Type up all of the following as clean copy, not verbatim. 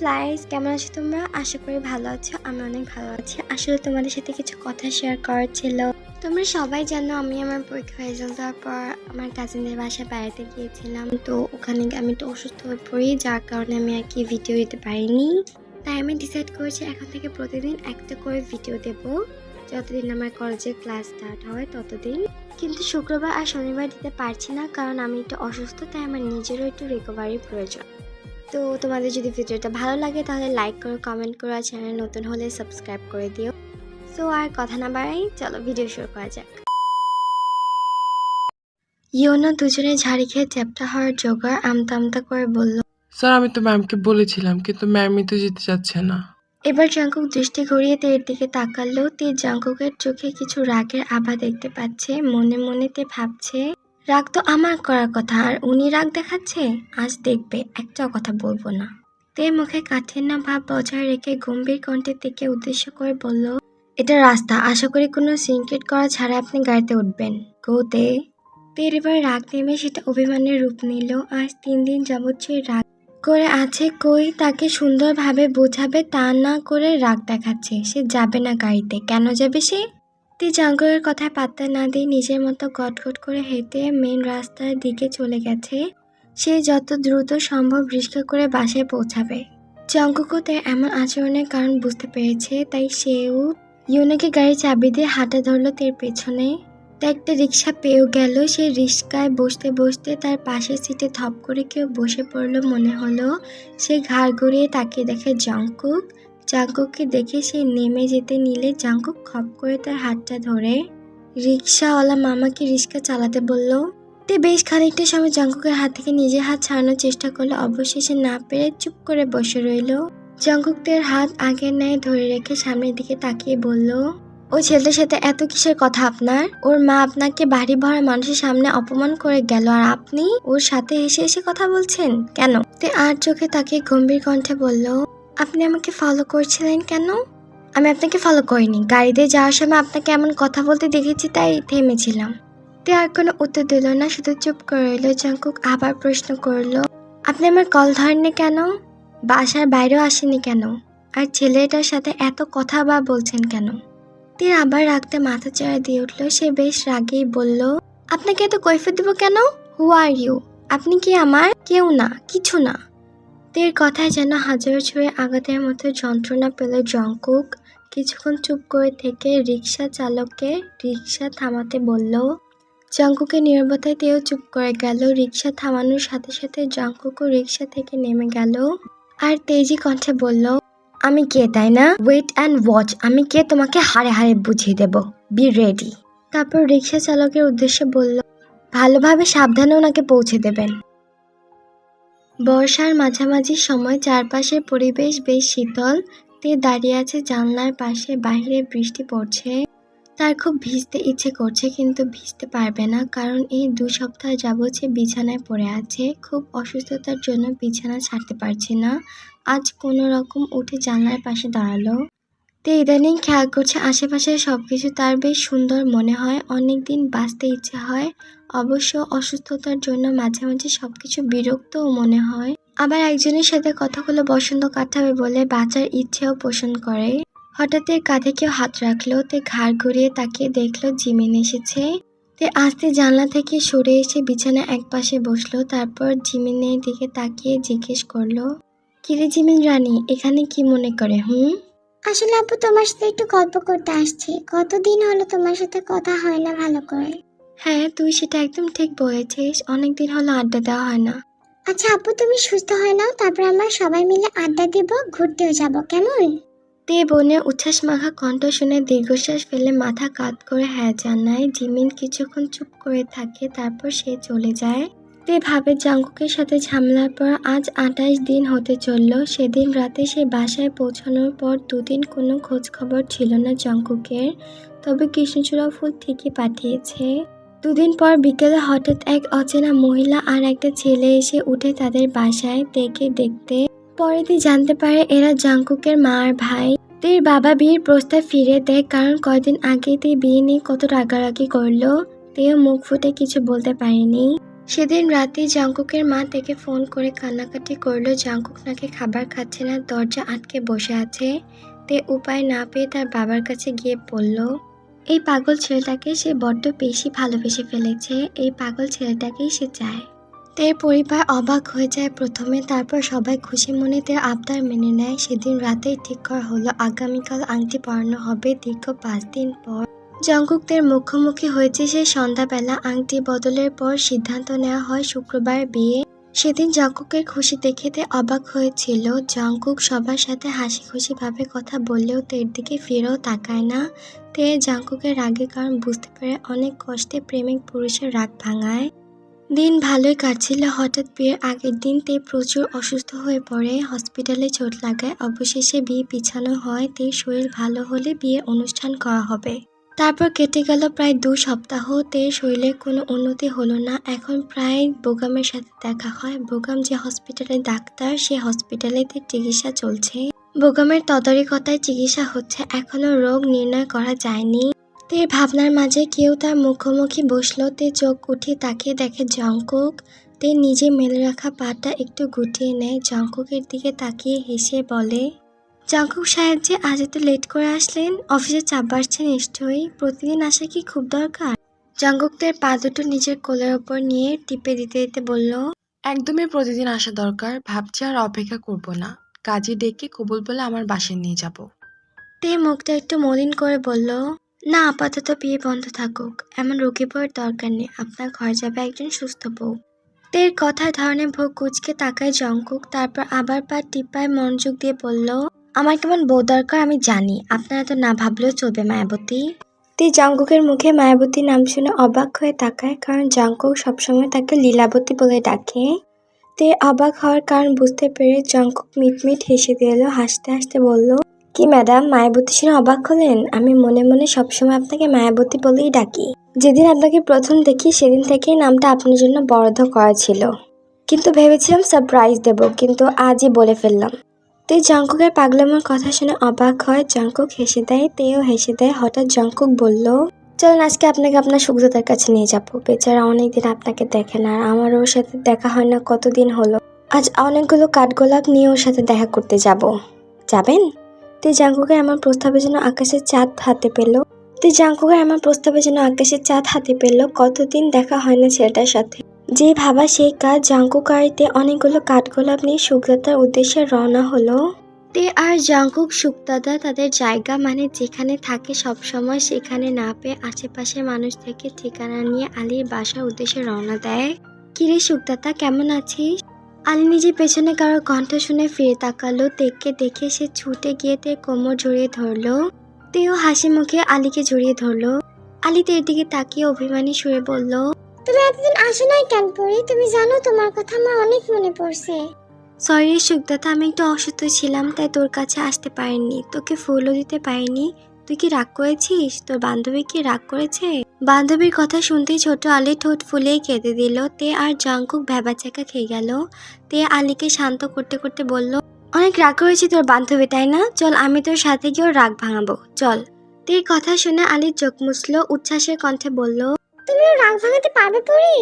Flies, কেমন আছো তোমরা? আশা করি ভালো আছো। আমি অনেক ভালো আছি। আসলে তোমাদের সাথে কিছু কথা শেয়ার করার ছিল। তোমরা সবাই জানো আমি আমার পরীক্ষা রেজাল্ট দেওয়ার পর আমার কাজিনদের বাসায় বেড়াতে গিয়েছিলাম। তো ওখানে আমি একটু অসুস্থ হয়ে পড়ি, যার কারণে আমি আর কি ভিডিও দিতে পারিনি। তাই আমি ডিসাইড করেছি এখন থেকে প্রতিদিন একটা করে ভিডিও দেব, যতদিন আমার কলেজের ক্লাস স্টার্ট হয় ততদিন। কিন্তু শুক্রবার আর শনিবার দিতে পারছি না, কারণ আমি একটু অসুস্থ, তাই আমার নিজেরও একটু রিকভারির প্রয়োজন। তো তোমাদের যদি ভিডিওটা ভালো লাগে তাহলে লাইক করো, কমেন্ট করো, আর চ্যানেল নতুন হলে সাবস্ক্রাইব করে দিও। সো আর কথা না বাড়াই, চলো ভিডিও শুরু করা যাক। ইয়োনো দুজনে ঝাড়ি খেয়ে চ্যাপ্টা হওয়ার জোগাড় আমতা আমতা করে বলল, স্যার আমি তো ম্যামকে বলেছিলাম, কিন্তু ম্যামই তো যেতে চাচ্ছে না। এবার জাঙ্কুক দৃষ্টি ঘুরিয়ে তের দিকে তাকালো। তে জাঙ্কুকের চোখে কিছু রাগের আভা দেখতে পাচ্ছে। মনে মনে তে ভাবছে, রাগ তো আমার করার কথা, আর উনি রাগ দেখাচ্ছে। আজ দেখবে, একটাও কথা বলবো না। তে মুখে কাঠিন্য ভাব বজায় রেখে গম্ভীর কণ্ঠে তেকে উদ্দেশ্য করে বলল, এটা রাস্তা, আশা করি কোনো সিনক্রেট করা ছাড়া আপনি গাড়িতে উঠবেন। গো তে। তের এবার রাগ নেমে সেটা অভিমানের রূপ নিল। আজ 3 দিন যাবৎ সে রাগ করে আছে, কই তাকে সুন্দরভাবে বোঝাবে তা না করে রাগ দেখাচ্ছে। সে যাবে না গাড়িতে। কেন যাবে সে? তে জাঙ্কুকের কথায় পাত্তা না দিয়ে নিজের মতো গটগট করে হেঁটে মেন রাস্তার দিকে চলে গেছে। সে যত দ্রুত সম্ভব রিক্সা করে বাসায় পৌঁছাবে। জাঙ্কুকও তার এমন আচরণের কারণ বুঝতে পেরেছে, তাই সেও ইউনাকে গাড়ির চাবি দিয়ে হাঁটা ধরলো তের পেছনে। তা একটা রিক্সা পেয়েও গেল। সে রিক্সায় বসতে বসতে তার পাশের সিটে থপ করে কেউ বসে পড়লো মনে হলো। সে ঘাড় ঘুরিয়ে তাকিয়ে দেখে জাঙ্কুক। জাঙ্কুককে দেখে সে নেমে যেতে নিলে জাঙ্কুক খপ করে তার হাতটা ধরে রিক্সাওয়ালা মামাকে রিক্সা চালাতে বলল। তে বেশ খানিকটা সময় জাঙ্কুকের হাত থেকে নিজের হাত ছাড়ানোর চেষ্টা করলো, অবশেষে না পেরে চুপ করে বসে রইল। জাঙ্কুক তের হাত আগের ন্যায় ধরে রেখে সামনের দিকে তাকিয়ে বলল, ওই ছেলেটার সাথে এত কিসের কথা আপনার? ওর মা আপনাকে বাড়ি ভরা মানুষের সামনে অপমান করে গেল, আর আপনি ওর সাথে এসে এসে কথা বলছেন কেন? তে আর চোখে তাকিয়ে গম্ভীর কণ্ঠে বলল, আপনি আমাকে ফলো করছিলেন কেন? আমি আপনাকে ফলো করিনি, গাড়িতে যাওয়ার সময় আপনাকে এমন কথা বলতে দেখেছি তাই থেমেছিলাম। তে আর কোনো উত্তর দিল না, শুধু চুপ করে রইল। জাঙ্কুক আবার প্রশ্ন করলো, আপনি আমার কল ধরেননি কেন? বাসার বাইরেও আসেনি কেন? আর ছেলেটার সাথে এত কথা বা বলছেন কেন? তীর আবার রাগতে মাথা চাড়া দিয়ে উঠল। সে বেশ রাগেই বলল, আপনাকে এত কৈফিয়ত দিব কেন? হু আর ইউ? আপনি কি আমার? কেউ না, কিছু না। তীর কথায় যেন হাজার ছুঁয়ে আঘাতের মতো যন্ত্রণা পেল জাঙ্কুক। কিছুক্ষণ চুপ করে থেকে রিক্সা চালককে রিক্সা থামাতে বলল। জাঙ্কুকের নীরবতায় তেও চুপ করে গেল। রিক্সা থামানোর সাথে সাথে জাঙ্কুকও রিক্সা থেকে নেমে গেল আর তেজি কণ্ঠে বলল, আমি কে তাই না? ওয়েট অ্যান্ড ওয়াচ, আমি কে তোমাকে হাড়ে হাড়ে বুঝিয়ে দেব। B ready. তারপর রিক্সা চালকের উদ্দেশ্যে বলল, ভালোভাবে সাবধানে ওনাকে পৌঁছে দেবেন। বর্ষার মাঝামাঝি সময় চারপাশের পরিবেশ বেশ শীতল। তে দাঁড়িয়ে আছে জানলার পাশে। বাইরে বৃষ্টি পড়ছে। তার খুব ভিজতে ইচ্ছে করছে, কিন্তু ভিজতে পারবে না, কারণ এই 2 সপ্তাহ যাবৎ সে বিছানায় পড়ে আছে। খুব অসুস্থতার জন্য বিছানা ছাড়তে পারছে না। আজ কোনো রকম উঠে জানলার পাশে দাঁড়ালো। তে ইদানিং খেয়াল করছে আশেপাশের সবকিছু তার বেশ সুন্দর মনে হয়। অনেকদিন বাঁচতে ইচ্ছে হয়। অবশ্য অসুস্থতার জন্য মাঝে মাঝে সবকিছু বিরক্তও মনে হয়। আবার একজনের সাথে কথাগুলো বসন্ত কাটাবে বলে বাঁচার ইচ্ছেও পোষণ করে। হঠাৎ এর কাঁধে কেউ হাত রাখলো। তে ঘাড় ঘুরিয়ে তাকিয়ে দেখলো জিমিন এসেছে। তে আস্তে জানলা থেকে সরে এসে বিছানা একপাশে বসলো। তারপর জিমিনের দিকে তাকিয়ে জিজ্ঞেস করলো, কিরে জিমিন রানী, এখানে কি মনে করে? আসলে আপু, তোমার সাথে একটু গল্প করতে আসছি। কতদিন হলো তোমার সাথে কথা হয় না ভালো করে। হ্যাঁ, তুই সেটা একদম ঠিক বলেছিস। অনেকদিন হলো আড্ডা দেওয়া হয় না। আচ্ছা আপু, তুমি সুস্থ হয়ে নাও, তারপর আমরা সবাই মিলে আড্ডা দিব, ঘুরতেও যাব, কেমন? তে বোনের উচ্ছ্বাস মাখা কণ্ঠ শুনে দীর্ঘশ্বাস ফেলে মাথা কাত করে হ্যাঁ জানায়। জিমিন কিছুক্ষণ চুপ করে থাকে, তারপর সে চলে যায়। তে ভাবে জাঙ্কুকের সাথে ঝামেলার পর আজ 28 দিন হতে চলল। সেদিন রাতে সে বাসায় পৌঁছানোর পর 2 দিন কোনো খোঁজ খবর ছিল না জাঙ্কুকের। তবে কৃষ্ণচূড়া ফুল ঠিকই পাঠিয়েছে। 2 দিন পর বিকেলে হঠাৎ এক অচেনা মহিলা আর একটা ছেলে এসে উঠে তাদের বাসায় তেকে দেখতে। পরেতে জানতে পারে এরা জাঙ্কুকের মা আর ভাই। তের বাবা বিয়ের প্রস্তাব ফিরে দেয়, কারণ কয়দিন আগে তে বিয়ে নিয়ে কত রাগারাগি করলো। তেও মুখ ফুটে কিছু বলতে পারেনি। সেদিন রাতে জাংকুকের মা তাকে ফোন করে কান্নাকাটি করলো জাংকুক নাকি খাবার খাচ্ছে না, দরজা আটকে বসে আছে। তে উপায় না পেয়ে তার বাবার কাছে গিয়ে বলল, এই পাগল ছেলেটাকে সে বড্ড বেশি ভালোবেসে ফেলেছে, এই পাগল ছেলেটাকেই সে চায়। তের পরিবার অবাক হয়ে যায় প্রথমে, তারপর সবাই খুশি মনে তের আবদার মেনে নেয়। সেদিন রাতেই ঠিক করা হলো আগামীকাল আংটি পরানো হবে দীর্ঘ 5 দিন পর। জঙ্কুকদের মুখোমুখি হয়েছে সেই সন্ধ্যাবেলা। আংটি বদলের পর সিদ্ধান্ত নেওয়া হয় শুক্রবার বিয়ে। সেদিন জঙ্কুকের খুশি দেখে তে অবাক হয়েছিল। জঙ্কুক সবার সাথে হাসি খুশি ভাবে কথা বললেও তের দিকে ফিরেও তাকায় না। তে জঙ্কুকের রাগের কারণ বুঝতে পারে, অনেক কষ্টে প্রেমিক পুরুষের রাগ ভাঙায়। দিন ভালোই কাটছিল, হঠাৎ বিয়ের আগের দিন তে প্রচুর অসুস্থ হয়ে পড়ে, হসপিটালে চোট লাগায়। অবশেষে বিয়ে পিছানো হয়, তে শরীর ভালো হলে বিয়ে অনুষ্ঠান করা হবে। তারপর কেটে গেল প্রায় 2 সপ্তাহ। তে শরীরের কোনো উন্নতি হলো না। এখন প্রায় বোগামের সাথে দেখা হয়। বোগাম যে হসপিটালে ডাক্তার, সে হসপিটালে তের চিকিৎসা চলছে। বোগামের তদারকিতায় চিকিৎসা হচ্ছে, এখনো রোগ নির্ণয় করা যায়নি। তের ভাবনার মাঝে কেউ তার মুখোমুখি বসলো। তে চোখ উঠিয়ে তাকিয়ে দেখে জঙ্কুক। তে নিজে মেলে রাখা পাটা একটু গুটিয়ে নেয়, জঙ্কুকের দিকে তাকিয়ে হেসে বলে, জঙ্কুক সাহেব যে আজ এত লেট করে আসলেন, অফিসে চাপ বাড়ছে নিশ্চয়ই, প্রতিদিন আসা কি খুব দরকার? জঙ্কুক তের পা দুটো নিজের কোলের ওপর নিয়ে টিপে দিতে দিতে বলল, একদমই প্রতিদিন আসা দরকার, ভাবছি আর অপেক্ষা করব না, কাজে ডেকে কবুল বলে আমার বাসায় নিয়ে যাব। তে মুখটা একটু মলিন করে বলল, না, আপাতত বিয়ে বন্ধ থাকুক, এমন রোগী বউয়ের দরকার নেই, আপনার ঘরে যাবে একজন সুস্থ বউ। তের কথার ধরনে ভোগ কুচকে তাকায় জঙ্কুক, তারপর আবার পা টিপায় মনোযোগ দিয়ে বলল, আমার কেমন বউ দরকার আমি জানি, আপনারা তো না ভাবলেও চলবে মায়াবতী। তে জঙ্কুকের মুখে মায়াবতী নাম শুনে অবাক হয়ে তাকায়, কারণ জঙ্কুক সবসময় তাকে লীলাবতী বলে ডাকে। তে অবাক হওয়ার কারণ বুঝতে পেরে জঙ্কুক মিটমিট হেসে দিল, হাসতে হাসতে বলল, কি ম্যাডাম, মায়াবতী শুনে অবাক হলেন? আমি মনে মনে সবসময় আপনাকে মায়াবতী বলেই ডাকি। যেদিন আপনাকে প্রথম দেখি সেদিন থেকেই নামটা আপনার জন্য বরাদ্দ করা ছিল, কিন্তু ভেবেছিলাম সারপ্রাইজ দেব, কিন্তু আজই বলে ফেললাম। তে জঙ্কুকের পাগলামোর কথা শুনে অবাক হয়। জঙ্কুক হেসে দেয়, তেও হেসে দেয়। হঠাৎ জঙ্কুক বলল, চলুন আজকে আপনাকে আপনার সুখদাতার কাছে নিয়ে যাবো। বেচারা অনেকদিন আপনাকে দেখে না, আর আমার ওর সাথে দেখা হয় না কতদিন হলো। আজ অনেকগুলো কাঠগোলাপ নিয়ে ওর সাথে দেখা করতে যাব। যাবেন? তে জাঙ্কুকের আমার প্রস্তাবে যেন আকাশের চাঁদ হাতে পেল। কতদিন দেখা হয় না ছেলেটার সাথে। যে ভাবা সেই কাজ। জাঙ্কুক আর তে অনেকগুলো কাঠগোলাপ নিয়ে সুখদাতার উদ্দেশ্যে রওনা হলো। তে আর জাঙ্কুক সুখদাতা তাদের জায়গা, মানে যেখানে থাকে সবসময়, সেখানে না পেয়ে আশেপাশের মানুষ থেকে ঠিকানা নিয়ে আলীর বাসার উদ্দেশ্যে রওনা দেয়। কিরে সুখদাতা, কেমন আছিস? আলী নিজের পেছনে কারো কণ্ঠ শুনে ফিরে তাকালো। তেকে দেখে সে ছুটে গিয়ে তের কোমর জড়িয়ে ধরলো। তেও হাসি মুখে আলীকে জড়িয়ে ধরলো। আলী তের দিকে তাকিয়ে অভিমানী সুরে বলল, তুমি এতদিন আসো নাই কেন পরি? তুমি জানো তোমার কথা আমার অনেক মনে পড়ছে। সরি সুখদাতা, আমি একটু অসুস্থ ছিলাম, তাই তোর কাছে আসতে পারিনি, তোকে ফুলও দিতে পারিনি। তুই কি রাগ করেছিস? তোর বান্ধবী কি রাগ করেছে? বান্ধবীর কথা শুনতেই ছোট আলী ঠোঁট ফুলেই কেঁদে দিল। তে আর জাঙ্কুক ভ্যাবাচ্যাকা খেয়ে গেল। তে আলীকে শান্ত করতে করতে বলল, অনেক রাগ করেছি তোর বান্ধবী, তাই না? চল আমি তোর সাথে গিয়ে ওর রাগ ভাঙাবো, চল। তে কথা শুনে আলীর চোখ মুছলো, উচ্ছ্বাসের কণ্ঠে বলল, তুমি ওর রাগ ভাঙাতে পারবে পরি?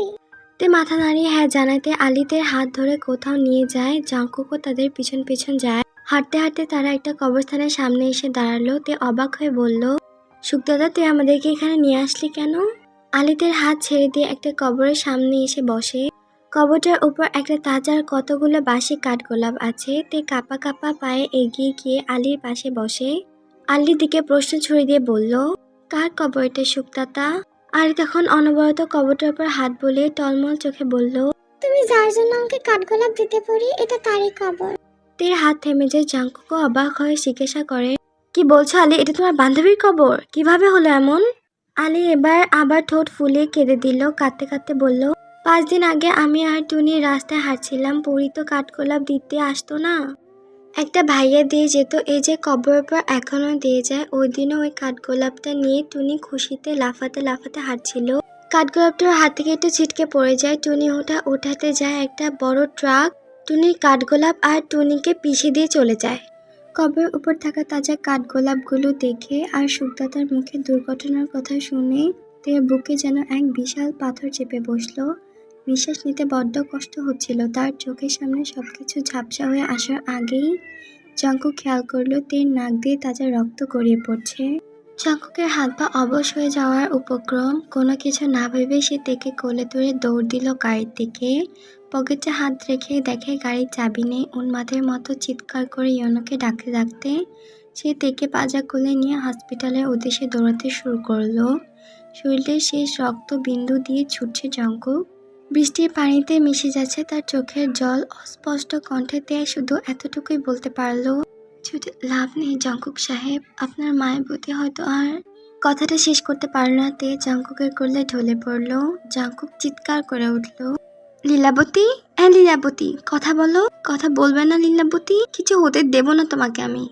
তে মাথা নাড়িয়ে হ্যাঁ জানাতে আলীদের হাত ধরে কোথাও নিয়ে যায়। জাঙ্কুকও তাদের পিছন পিছন যায়। হাঁটতে হাঁটতে তারা একটা কবরস্থানের সামনে এসে দাঁড়ালো। তে অবাক হয়ে বলল, সুখদাদা, তুই আমাদেরকে এখানে নিয়ে আসলি কেন? আলীদের হাত ছেড়ে দিয়ে একটা কবরের সামনে এসে বসে। কবরটার উপর একটা তাজার কতগুলো বাসি কাঠগোলাপ আছে। তে কাপা কাপা পায়ে এগিয়ে গিয়ে আলীর পাশে বসে। আলীর দিকে প্রশ্ন ছুড়ে দিয়ে বলল, কার কবর এটা সুখদাতা? আলী তখন অনবরত কবরটার উপর হাত বুলিয়ে টলমল চোখে বলল, তুমি যার জন্য আমাকে কাঠগোলাপ দিতে পরি, এটা তারই কবর। তের হাত থেমে যায়। জাঙ্কুকও অবাক হয়ে জিজ্ঞাসা করে, কি বলছো আলী, এটা তোমার বান্ধবীর কবর? কিভাবে হলো এমন? আলী এবার আবার ঠোঁট ফুলিয়ে কেঁদে দিল, কাঁদতে কাঁদতে বলল, 5 দিন আগে আমি আর টুনি রাস্তায় হাঁটছিলাম, পুরী তো কাঠগোলাপ দিতে আসতো না, একটা ভাইয়া দিয়ে যেত, এই যে কবরের পর এখনো দিয়ে যায়। ওই দিনও ওই কাঠগোলাপটা নিয়ে টুনি খুশিতে লাফাতে লাফাতে হাঁটছিল। কাঠগোলাপটার হাত থেকে একটু ছিটকে পড়ে যায়। টুনি ওটা উঠাতে যায় একটা বড় ট্রাক। টুনির কাঠগোলাপ আর টুনিকে পিষে দিয়ে চলে যায়। কবরের উপর থাকা তাজা কাঠগোলাপগুলো দেখে আর সুখদাতার মুখে দুর্ঘটনার কথা শুনে তের বুকে যেন এক বিশাল পাথর চেপে বসলো। নিঃশ্বাস নিতে বড্ড কষ্ট হচ্ছিল। তার চোখের সামনে সবকিছু ঝাপসা হয়ে আসার আগেই জাঙ্কুক খেয়াল করলো তের নাক দিয়ে তাজা রক্ত গড়িয়ে পড়ছে। জাঙ্কুকের হাত পা অবশ হয়ে যাওয়ার উপক্রম। কোনো কিছু না ভেবে সে তেকে কোলে তুলে দৌড় দিল গাড়ির দিকে। পকেটে হাত রেখে দেখে গাড়ির চাবি নেই। উন্মাদের মতো চিৎকার করে ইয়নোকে ডাকতে ডাকতে সে তেকে পাজা কোলে নিয়ে হসপিটালের উদ্দেশ্যে দৌড়াতে শুরু করলো। শরীরের শেষ রক্ত বিন্দু দিয়ে ছুটছে জাঙ্কুক। বৃষ্টির পানিতে মিশে যাচ্ছে তার চোখের জল। অস্পষ্ট কণ্ঠে তে শুধু এতটুকুই বলতে পারলো, ছুটে লাভ নেই জাঙ্কুক সাহেব, আপনার মায়ের বুদ্ধি হয়তো আর। কথাটা শেষ করতে পারল না তে জাঙ্কুকের কোলে ঢলে পড়লো। জাঙ্কুক চিৎকার করে উঠল, লীলাবতী, লীলাবতী, কথা বলো। কথা বলবে না লীলাবতী? কিছু হতে দেব না তোমাকে আমি।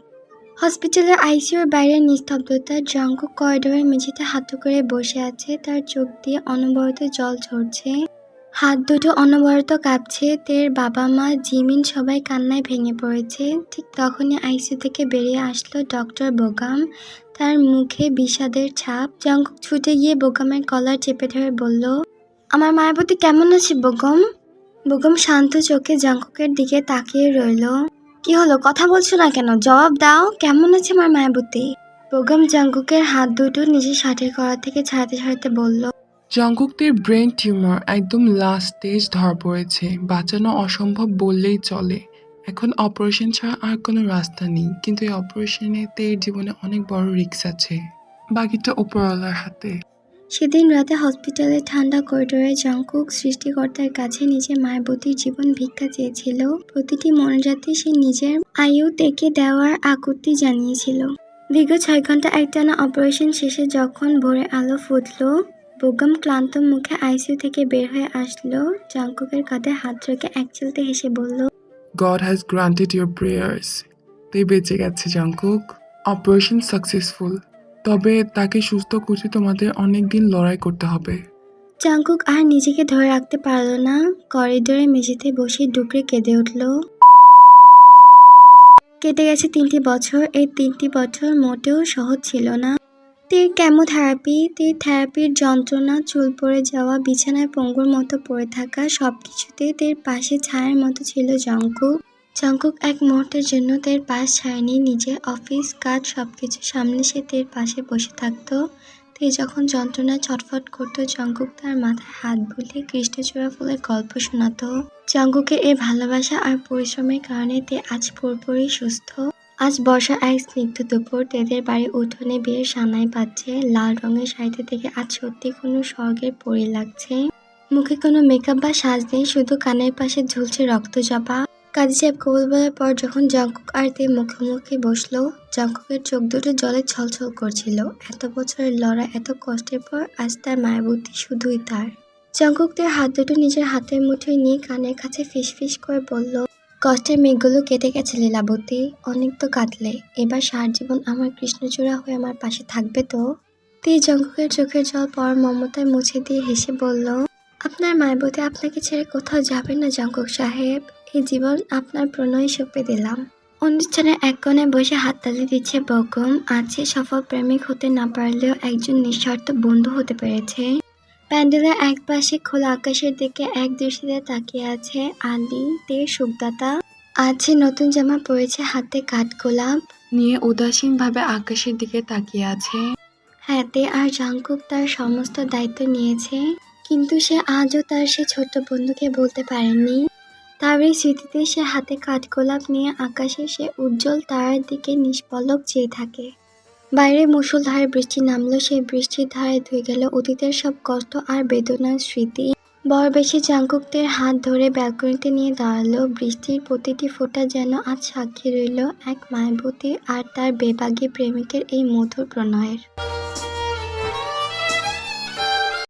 হসপিটালের আইসিইউর বাইরে নিস্তব্ধতা। জাঙ্কুক করিডোরের মেঝেতে হাঁটু করে বসে আছে। তার চোখ দিয়ে অনবরত জল ঝরছে। হাত দুটো অনবরত কাঁপছে। তের বাবা মা জিমিন সবাই কান্নায় ভেঙে পড়েছে। ঠিক তখনই আইসিইউ থেকে বেরিয়ে আসলো ডক্টর বোগাম। তার মুখে বিষাদের ছাপ। জাঙ্কুক ছুটে গিয়ে বোগামের কলার চেপে ধরে বলল, আমার মায়াবতী কেমন আছে বোগম? বোগম শান্ত চোখে জাঙ্কুকের দিকে তাকিয়ে রইল। কি হলো, কথা বলছো না কেন? জবাব দাও, কেমন আছে আমার মায়াবতী? বোগম জাঙ্কুকের হাত দুটো নিজের শার্টের কলার থেকে ছাড়াতে ছাড়াতে বলল, জঙ্কুকদের ব্রেন টিউমার একদম লাস্ট স্টেজ ধরা পড়েছে। বাঁচানো অসম্ভব বললেই চলে। এখন অপারেশন ছাড়া আর কোনো রাস্তা নেই, কিন্তু এই অপারেশনে তের জীবনে অনেক বড় রিস্ক আছে। বাকিটা উপরওয়ালার হাতে। সেদিন রাতে হসপিটালের ঠান্ডা করিডোরে জাঙ্কুক সৃষ্টিকর্তার কাছে নিজের মায়াবতীর জীবন ভিক্ষা চেয়েছিল। প্রতিটি মনজাতি সে নিজের আয়ু তেকে দেওয়ার আকুতি জানিয়েছিল। দীর্ঘ 6 ঘন্টা একটানা অপারেশন শেষে যখন ভোরে আলো ফুটল, বোগাম ক্লান্ত মুখে আইসিইউ থেকে বের হয়ে আসলো। জাঙ্কুকের কাঁধে হাত রেখে একচিলতে হেসে বলল, God has granted your prayers. তে বেঁচে গেছে জঙ্কুক। Operation successful. তবে তাকে সুস্থ করতে তোমাদের অনেক দিন লড়াই করতে হবে। জাঙ্কুক আর নিজেকে ধরে রাখতে পারল না। করিডোরে মেঝেতে বসে ডুকরে কেঁদে উঠল। কেটে গেছে 3টি বছর। এই 3টি বছর মোটেও সহজ ছিল না। তের কেমোথেরাপি, তের থেরাপির যন্ত্রণা, চুল পড়ে যাওয়া, বিছানায় পঙ্গুর মতো পড়ে থাকা, সবকিছুতে তের পাশে ছায়ার মতো ছিল জাঙ্কুক। জাঙ্কুক এক মুহূর্তের জন্য তের পাশ ছাড়েনি। নিজের অফিস কাজ সবকিছু সামনে সে তের পাশে বসে থাকতো। তে যখন যন্ত্রণায় ছটফট করতো, জাঙ্কুক তার মাথায় হাত বুলিয়ে কৃষ্ণচূড়া ফুলের গল্প শোনাতো। জাঙ্কুকের এই ভালোবাসা আর পরিশ্রমের কারণে তে আজ পুরোপুরি সুস্থ। আজ বর্ষার এক স্নিগ্ধ দুপুর। তেদের বাড়ির উঠোনে বিয়ের সানাই বাজছে। লাল রঙের শাড়িতে থেকে আজ সত্যি কোনো স্বর্গের পরী লাগছে। মুখে কোনো মেকআপ বা সাজ নেই, শুধু কানের পাশে ঝুলছে রক্তজবা। কাজী সাহেব কবুল বলার পর যখন জাঙ্কুক আর তে মুখোমুখি বসলো, জাঙ্কুকের চোখ দুটো জলে ছলছল করছিল। এত বছরের লড়াই, এত কষ্টের পর আজ তার মায়াবতী শুধুই তার। জাঙ্কুক তের হাত দুটো নিজের হাতের মুঠোয় নিয়ে কানের কাছে ফিসফিস করে বলল, কষ্টের মেঘগুলো কেটে গেছে লীলাবতী, অনেক তো কাটলে। এবার সারা জীবন আমার কৃষ্ণচূড়া হয়ে আমার পাশে থাকবে তো? তে জাঙ্কুকের চোখের জল পর মমতায় মুছে দিয়ে হেসে বলল, আপনার মায়াবতী আপনাকে ছেড়ে কোথাও যাবে না জাঙ্কুক সাহেব। এই জীবন আপনার প্রণয় সঁপে দিলাম। অনুষ্ঠানের এক কোণে বসে হাততালি দিচ্ছে বোগম। আছে সফল প্রেমিক হতে না পারলেও একজন নিঃস্বার্থ বন্ধু হতে পেরেছে। প্যান্ডেলের এক পাশে খোলা আকাশের দিকে এক দৃষ্টিতে তাকিয়ে আছে আলী, তের সুখদাতা। আছে নতুন জামা পরেছে, হাতে কাঠগোলাপ নিয়ে উদাসীনভাবে আকাশের দিকে তাকিয়ে আছে। হ্যাঁ, তে আর জাঙ্কুক তার সমস্ত দায়িত্ব নিয়েছে, কিন্তু সে আজও তার সে ছোট্ট বন্ধুকে বলতে পারেনি। তার এই স্মৃতিতে সে হাতে কাঠগোলাপ নিয়ে আকাশে সে উজ্জ্বল তারার দিকে নিষ্পলক চেয়ে থাকে। বাইরে মুষলধারে বৃষ্টি নামলো। সেই বৃষ্টির ধারে ধুয়ে গেল অতীতের সব কষ্ট আর বেদনার স্মৃতি। বরবেশে জাঙ্কুকদের হাত ধরে ব্যালকনিতে নিয়ে দাঁড়ালো। বৃষ্টির প্রতিটি ফোঁটা যেন আজ সাক্ষী রইল এক মায়াবতী আর তার বেবাগী প্রেমিকের এই মধুর প্রণয়ের।